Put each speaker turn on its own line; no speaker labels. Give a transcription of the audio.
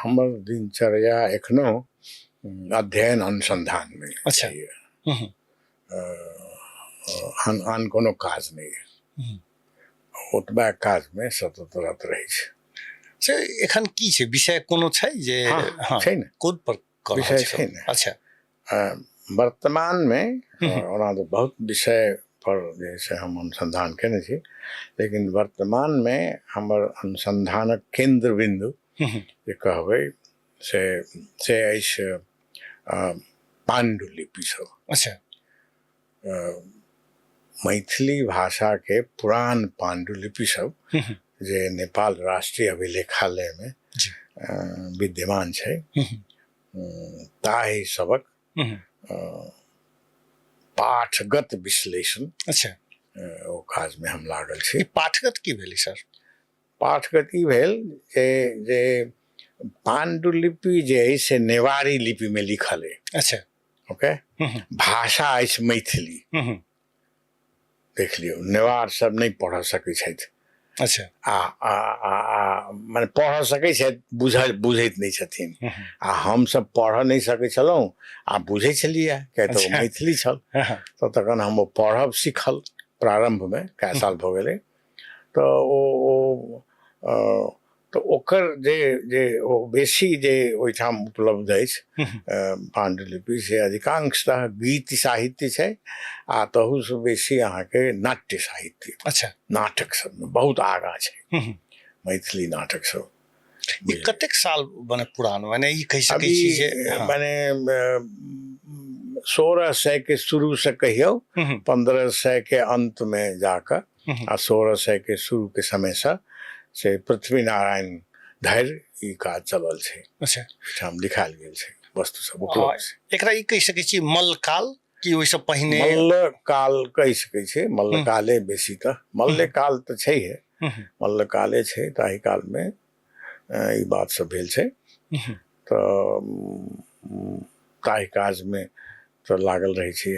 हमर दिनचर्या एखनो अध्ययन अनुसंधान में
अच्छा।
चाहिए। आन कोनो काज नहीं, ओतबा काज में सतत रहै छै।
से एखन की छै विषय कोनो छै जे
हाँ छै ने,
कोड पर कर
विषय छै ने।
अच्छा,
वर्तमान में ओना तो बहुत विषय पर जैसे हम अनुसंधान केने छी, लेकिन वर्तमान में हमर अनुसंधानक केंद्र बिंदु जे कहबै से अछि पांडुलिपि सब।
अच्छा,
मैथिली भाषा के पुरान पांडुलिपि सब जे नेपाल राष्ट्रीय अभिलेखालय में विद्यमान छै, ताहि सबक पाठगत विश्लेषण
अच्छा,
ओ काज में हम लागल छी।
पाठगत की भेलै सर?
पाठगत ई भेल जे पांडुलिपि जे है से नेवारी लिपि में लिखल है।
अच्छा,
ओके, भाषा अछि मैथिली। देख लियौ, नेवार सब नहीं पढ़ सकै छथि।
अच्छा,
माने पढ़ सकै छथि, बुझैत नहीं छथिन। आ हम सब पढ़ नहीं सकै छलहुँ आ बुझै छलियै, किया तऽ मैथिली छल। तो तखन हम पढ़ब सीखल प्रारंभ में, कए साल भऽ गेलै। तो ओकर जे ओ बेसी जे ओहिठाम उपलब्ध अछि पांडुलिपि से अधिकांशतः गीत साहित्य छै, आ तहु से बेसी अहाँके नाट्य साहित्य।
अच्छा,
नाटक सब में बहुत आगा छै मैथिली नाटक सब।
कतेक साल बने पुरान, माने ई कहि सकै छी जे
माने 1600 के शुरू से कहियो 1500 के अंत में जाकर आ 1600 के शुरू के समय से पृथ्वी नारायण धैर्य ई काज चलल छै।
अच्छा,
ठाम लिखायल गेल छै, वस्तु सब उपलब्ध छै।
एकरा ई कहि सकै छी मल्लकाल कि ओइसे पहिने?
मल्लकाल कहि सकै छै, मल्लकाले बेसी तऽ मल्लकाल तऽ छै है, मल्लकाले छै। ताहि काल में ई बात सब भेल छै। तो ताहि काज में तो लागल रहै छी।